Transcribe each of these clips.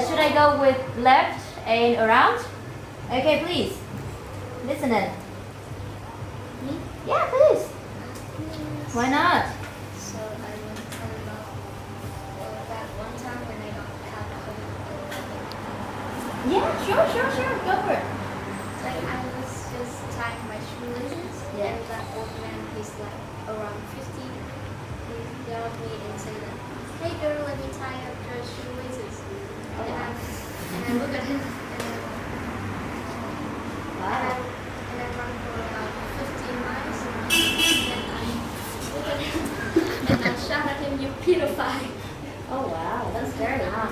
should I go with left and around? Okay, please. Listen in. Yeah, please. Why not? So I want to tell about that one time when I got had COVID. Yeah, sure. Go for it. Like I was just tying my shoelaces, Yeah. and that old man, he's like around 50. He got up me and said that, "Hey girl, let me tie up your shoelaces." Oh, wow. And I look at him Wow. and I run for about 15 miles. And I look at him and I shout at him, "You pedophile!" Oh wow, that's scary, huh?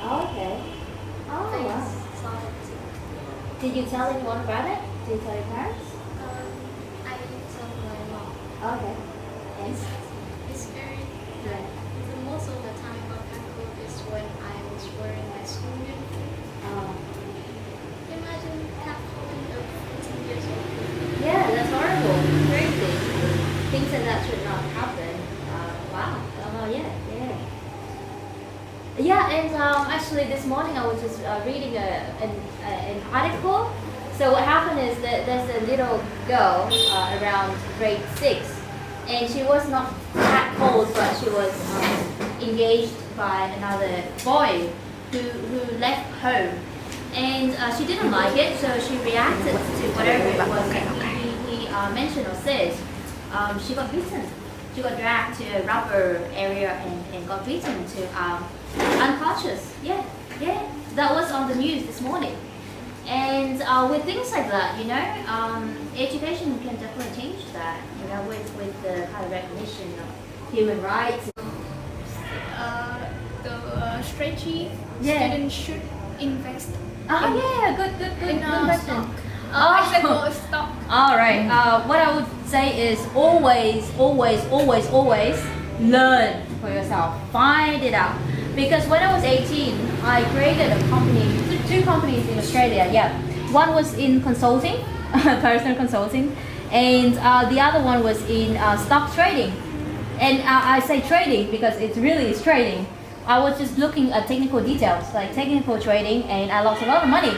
Oh, okay. Oh wow. Did you tell anyone about it? Did you tell your parents? I told my mom. Okay. And? It's very Yeah. most of the time I got COVID is when I was wearing my school uniform. Imagine have COVID at 14 years old. Yeah, that's horrible. Crazy. Things like that should not happen. Wow. Yeah, and actually this morning I was just reading an article. So what happened is that there's a little girl around grade 6, and she was not that old, but she was engaged by another boy who left home. And she didn't like it, so she reacted to whatever it was that he mentioned or said. She got beaten. She got dragged to a rubber area and got beaten to unconscious. Yeah. That was on the news this morning. And with things like that, education can definitely change that. With the kind of recognition of human rights. The strategy Yeah. students should invest Good in question. example, stock. All right. What I would say is always learn for yourself. Find it out. Because when I was 18, I created a company, two companies in Australia. Yeah, one was in consulting, personal consulting, and the other one was in stock trading. And I say trading because it really is trading. I was just looking at technical details, like technical trading, and I lost a lot of money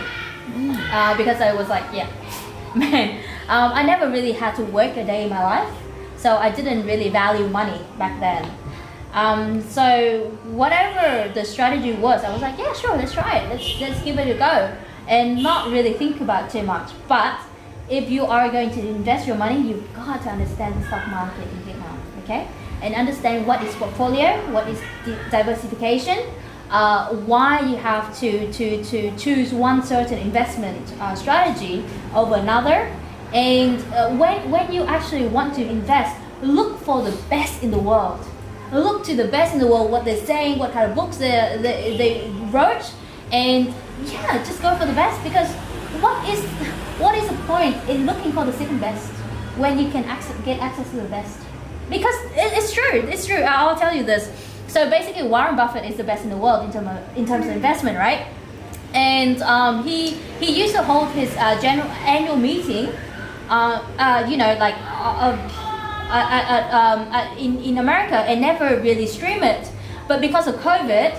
because I was like, man, I never really had to work a day in my life, so I didn't really value money back then. So whatever the strategy was, I was like, yeah, sure, let's try it. Let's give it a go, and not really think about it too much. But if you are going to invest your money, you've got to understand the stock market in Vietnam, okay? And understand what is portfolio, what is diversification, why you have to choose one certain investment strategy over another. And when you actually want to invest, look for the best in the world. Look to the best in the world, what they're saying, what kind of books they wrote, and just go for the best. Because what is the point in looking for the second best when you can get access to the best? Because it's true. I'll tell you this. So basically, Warren Buffett is the best in the world in terms of investment, right? And he used to hold his general annual meeting, in America, and never really stream it. But because of COVID,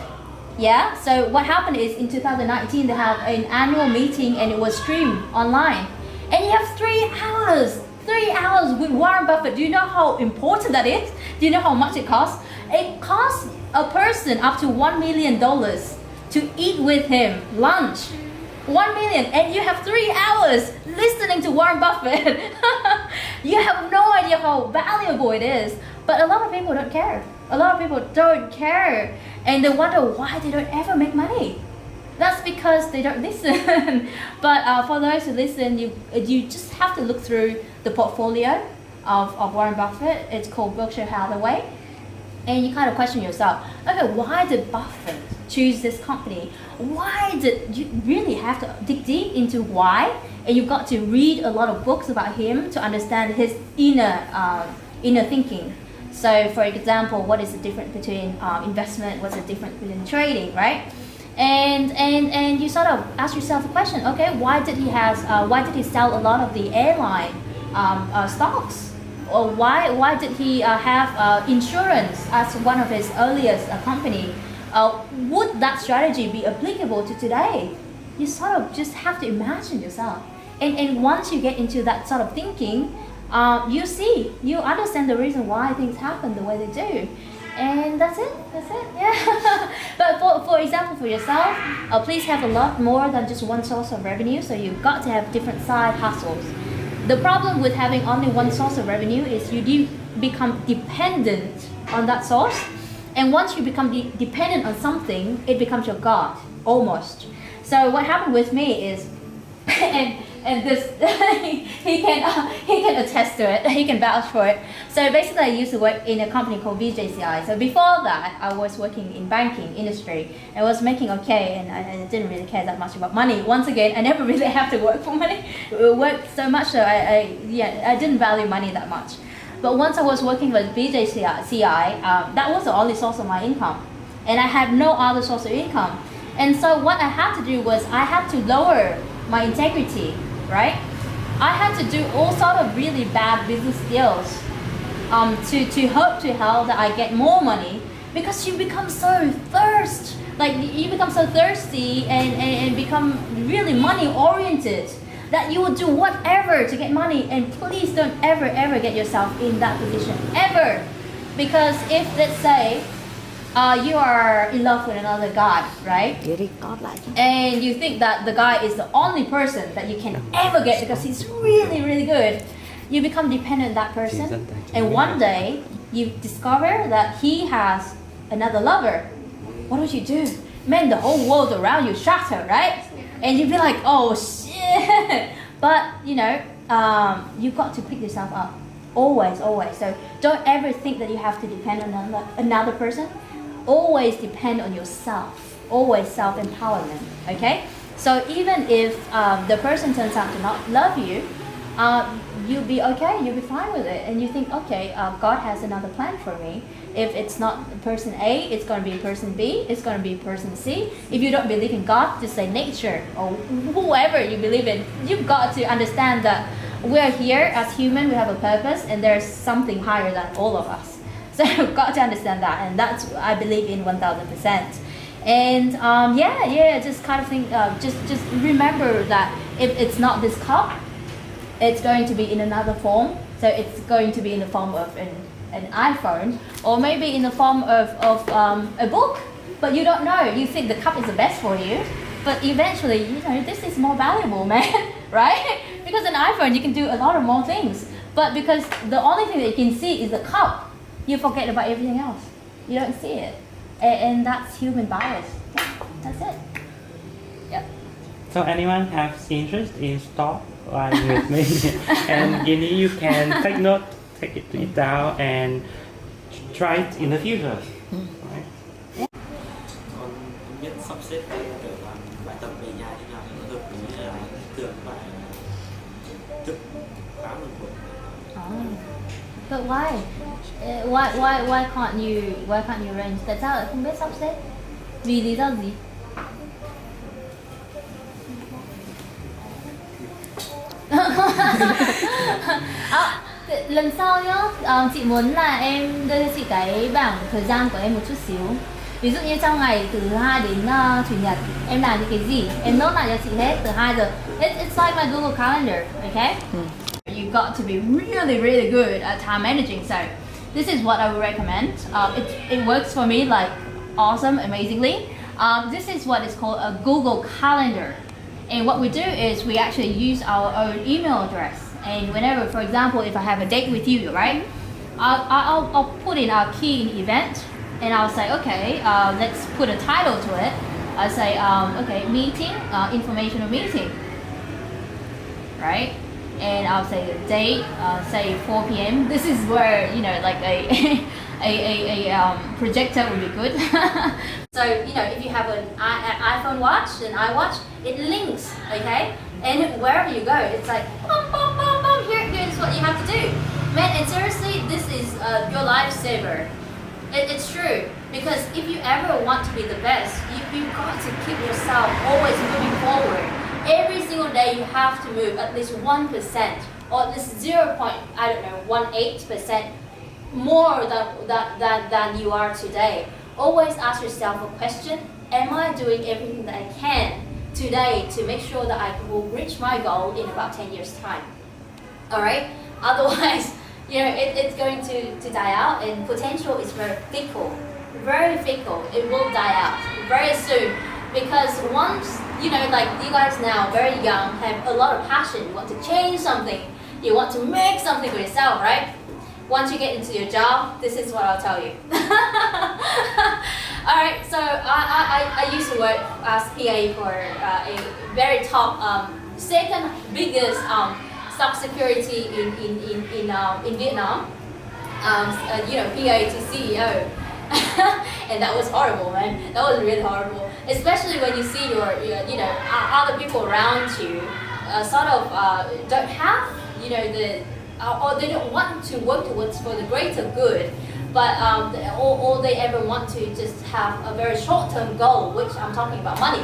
so what happened is in 2019 they have an annual meeting and it was streamed online, and you have 3 hours with Warren Buffett. Do you know how important that is? Do you know how much it costs? It costs a person up to $1 million to eat with him lunch. 1 million, and you have 3 hours listening to Warren Buffett. You have no idea how valuable it is. But a lot of people don't care. And they wonder why they don't ever make money. That's because they don't listen. But for those who listen, you just have to look through the portfolio of Warren Buffett. It's called Berkshire Hathaway. And you kind of question yourself, okay, why did Buffett choose this company? Why did you really have to dig deep into why? And you've got to read a lot of books about him to understand his inner thinking. So for example, what is the difference between investment, what's the difference between trading, right? And you sort of ask yourself the question, okay, why did he sell a lot of the airline stocks? Or why did he have insurance as one of his earliest company? would that strategy be applicable to today? You sort of just have to imagine yourself. And once you get into that sort of thinking, you understand the reason why things happen the way they do. And that's it, yeah. But for example, for yourself, please have a lot more than just one source of revenue, so you've got to have different side hustles. The problem with having only one source of revenue is you do become dependent on that source. And once you become dependent on something, it becomes your God, almost. So what happened with me is, and this he can attest to it. He can vouch for it. So basically, I used to work in a company called VJCI. So before that, I was working in banking industry. I was making okay, and I didn't really care that much about money. Once again, I never really have to work for money. Work so much, so I didn't value money that much. But once I was working with VJCI, that was the only source of my income, and I had no other source of income. And so what I had to do was I had to lower my integrity, right? I had to do all sort of really bad business skills to hope to hell that I get more money, because you become so you become so thirsty and become really money oriented that you will do whatever to get money. And please don't ever get yourself in that position, ever. Because if, let's say, you are in love with another guy, right? And you think that the guy is the only person that you can ever get because he's really, really good. You become dependent on that person, and one day you discover that he has another lover. What would you do? Man, the whole world around you shatter, right? And you'd be like, oh shit. But you've got to pick yourself up. Always. So don't ever think that you have to depend on another person. Always depend on yourself. Always self-empowerment, okay? So even if the person turns out to not love you, you'll be okay, you'll be fine with it. And you think, okay, God has another plan for me. If it's not person A, it's going to be person B, it's going to be person C. If you don't believe in God, just say nature or whoever you believe in. You've got to understand that we're here as human, we have a purpose, and there's something higher than all of us. So you've got to understand that, and that's what I believe in 1000%. And just kind of think, just remember that if it's not this cup, it's going to be in another form. So it's going to be in the form of an iPhone, or maybe in the form of a book. But you don't know. You think the cup is the best for you, but eventually, this is more valuable, man, right? Because an iPhone, you can do a lot of more things. But because the only thing that you can see is the cup, you forget about everything else. You don't see it. And that's human bias. Yeah, that's it. Yep. So anyone has interest in stock like with me, and you can take it down and try it in the future. Right? Còn biết sắp xếp kiểu làm bài tập về nhà thế nào cho nó hợp lý, là thường phải trực 8 giờ buổi. But why? Why can't you arrange? Tại sao lại không biết sắp xếp? Vì lý do gì? Lần sau nhá, chị muốn là em đưa cho chị cái bảng thời gian của em một chút xíu. Ví dụ như trong ngày từ thứ Hai đến Chủ nhật em làm những cái gì, em nốt lại cho chị hết từ 2 giờ. It's like my Google Calendar, okay? You've got to be really, really good at time managing. So this is what I would recommend. It works for me like awesome, amazingly. This is what is called a Google Calendar. And what we do is we actually use our own email address. And whenever, for example, if I have a date with you, right? I'll put in our key event, and I'll say, okay, let's put a title to it. I'll say, okay, meeting, informational meeting, right? And I'll say the date, say 4 p.m. This is where, like a projector would be good. So, if you have an iPhone watch, an iWatch, it links, okay? And wherever you go, it's like, bum, bum, bum, bum, here's what you have to do. Man, and seriously, this is your lifesaver. It's true. Because if you ever want to be the best, you've got to keep yourself always moving forward. Every single day you have to move at least 1%, or at least 0.18% more than you are today. always ask yourself a question: am I doing everything that I can today to make sure that I will reach my goal in about 10 years' time? Alright? Otherwise, it's going to die out, and potential is very fickle. Very fickle. It will die out very soon. Because once, like you guys now, very young, have a lot of passion. You want to change something. You want to make something for yourself, right? Once you get into your job, this is what I'll tell you. Alright, so I used to work as PA for a very top, second biggest stock security in Vietnam. PA to CEO. And that was horrible, man. That was really horrible. Especially when you see your other people around you sort of don't have, or they don't want to work towards for the greater good, but all they ever want to just have a very short-term goal, which I'm talking about money.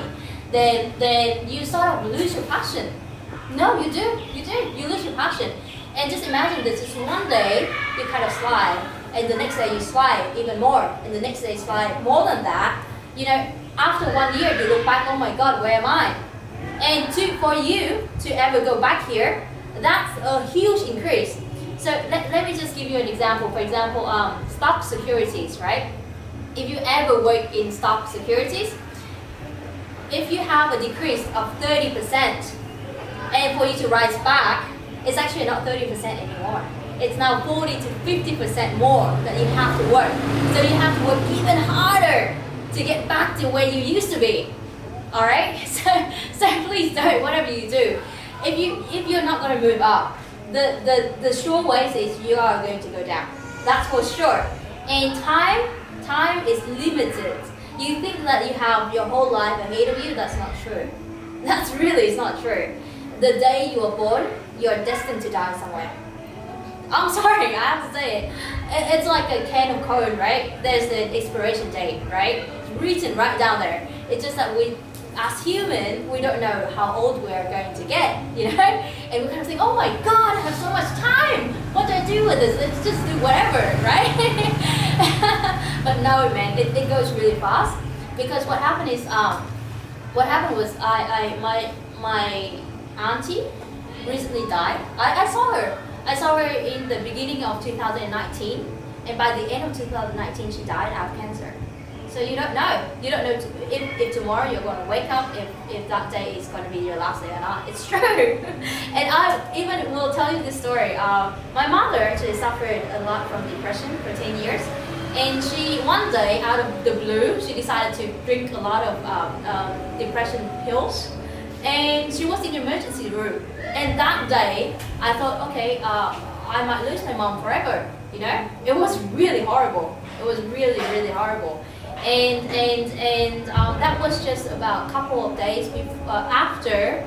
Then you sort of lose your passion. No, you do. You lose your passion. And just imagine that just one day you kind of slide, and the next day you slide even more, and the next day you slide more than that. After 1 year you look back, oh my God, where am I? And for you to ever go back here, that's a huge increase. So let me just give you an example. For example, stock securities, right? If you ever work in stock securities, if you have a decrease of 30%, and for you to rise back, it's actually not 30% anymore. It's now 40 to 50% more that you have to work. So you have to work even harder to get back to where you used to be. Alright? So please don't, whatever you do. If you're not going to move up, the sure ways is you are going to go down. That's for sure. And time is limited. You think that you have your whole life ahead of you, that's not true. It's not true. The day you are born, you are destined to die somewhere. I'm sorry, I have to say it. It's like a can of Coke, right? There's an expiration date, right? It's written right down there. It's just that we, as humans, we don't know how old we are going to get, And we kind of think, oh my God, I have so much time. What do I do with this? Let's just do whatever, right? But no, man, it goes really fast. Because what happened was my auntie recently died. I saw her. I saw her in the beginning of 2019, and by the end of 2019, she died out of cancer. So you don't know. You don't know if tomorrow you're going to wake up, if that day is going to be your last day or not. It's true. And I even will tell you this story. My mother actually suffered a lot from depression for 10 years. And she, one day, out of the blue, she decided to drink a lot of depression pills. And she was in the emergency room. And that day, I thought, okay, I might lose my mom forever. It was really horrible. It was really, really horrible. And that was just about a couple of days after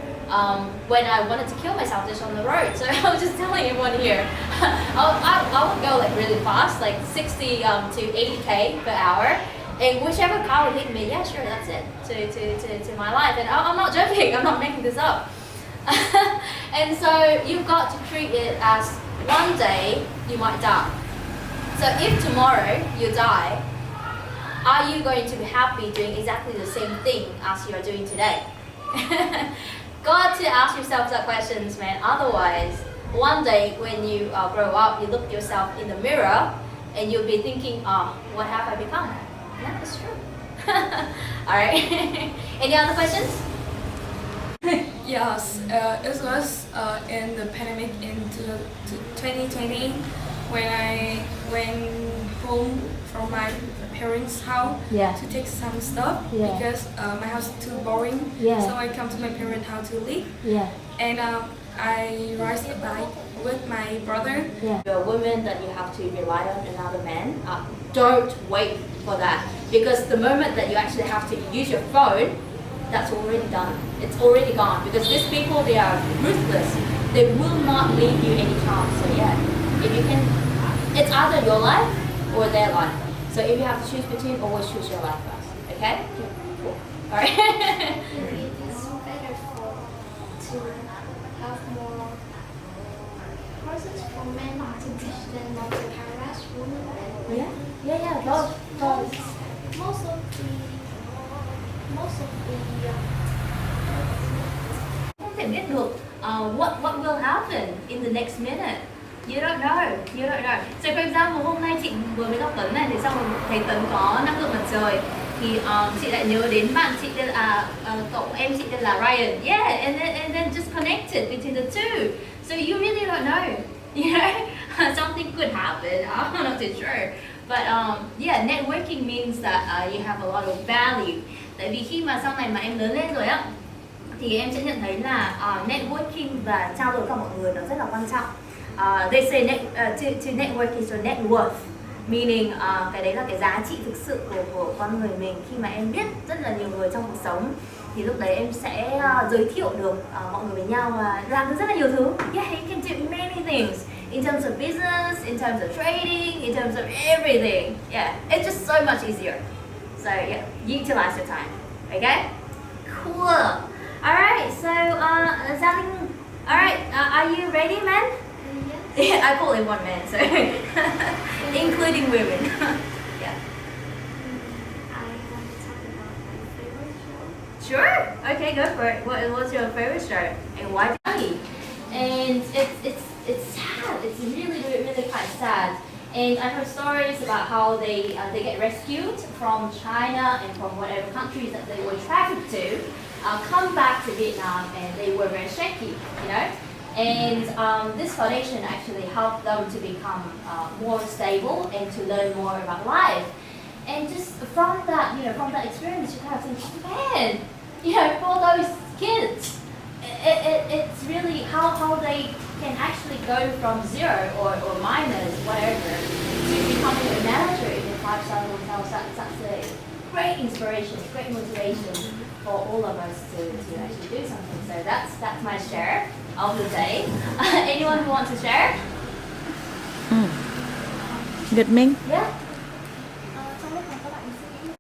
when I wanted to kill myself just on the road. So I was just telling everyone here, I would go like really fast, like 60 to 80k per hour. And whichever car would hit me, yeah, sure, that's it to my life. And I'm not joking, I'm not making this up. And so you've got to treat it as one day you might die. So if tomorrow you die, are you going to be happy doing exactly the same thing as you are doing today? Got to ask yourself that questions, man. Otherwise, one day when you grow up, you look yourself in the mirror and you'll be thinking, oh, what have I become? Yeah, that's true. Alright. Any other questions? Yes, it was in the pandemic in 2020 when I went home from my parents' house to take some stuff because my house is too boring. So I come to my parents' house to live. And I ride a bike with my brother. You're a woman that you have to rely on another man. Don't wait for that, because the moment that you actually have to use your phone, that's already done. It's already gone, because these people, they are ruthless. They will not leave you any chance. So if you can, it's either your life or their life. So if you have to choose between, always choose your life first. Okay? Cool. Alright. Maybe it's better to have more process for men to teach them not to harass women. Yeah, both. most of the Không thể biết được what will happen in the next minute. You don't know. You don't know. So for example, hôm nay chị vừa mới gặp Tấn này, thì xong rồi thấy Tấn có năng lượng mặt trời, thì chị lại nhớ đến bạn chị tên là cậu em chị tên là Ryan. Yeah, and then just connected between the two. So you really don't know. You know, something could happen. I'm not too sure. But yeah, networking means that you have a lot of value. Tại vì khi mà sau này mà em lớn lên rồi á, thì em sẽ nhận thấy là networking và trao đổi cả mọi người nó rất là quan trọng. They say to network is your net worth, meaning cái đấy là cái giá trị thực sự của con người mình. Khi mà em biết rất là nhiều người trong cuộc sống, thì lúc đấy em sẽ giới thiệu được mọi người với nhau và làm được rất là nhiều thứ. Yeah, you can do many things in terms of business, in terms of trading, in terms of everything. Yeah, it's just so much easier. So yeah, utilize your time. Okay, cool. All right, so Zaling, all right, are you ready, man? yes. Yeah, I call him one man, so including women. Yeah. I want to talk about my favorite show. Sure. Okay, go for it. What's your favorite show and why? And it's sad. It's really quite sad. And I heard stories about how they get rescued from China and from whatever countries that they were trafficked to, come back to Vietnam, and they were very shaky, you know. And this foundation actually helped them to become more stable and to learn more about life. And just from that, you know, from that experience, you kind of think, man, you know, for those kids, it's really how they can actually go from zero or minus, whatever, to becoming a manager in a five-star hotel. That's a great inspiration, great motivation for all of us to actually do something. So that's my share of the day. Anyone who wants to share? Việt Minh. Yeah.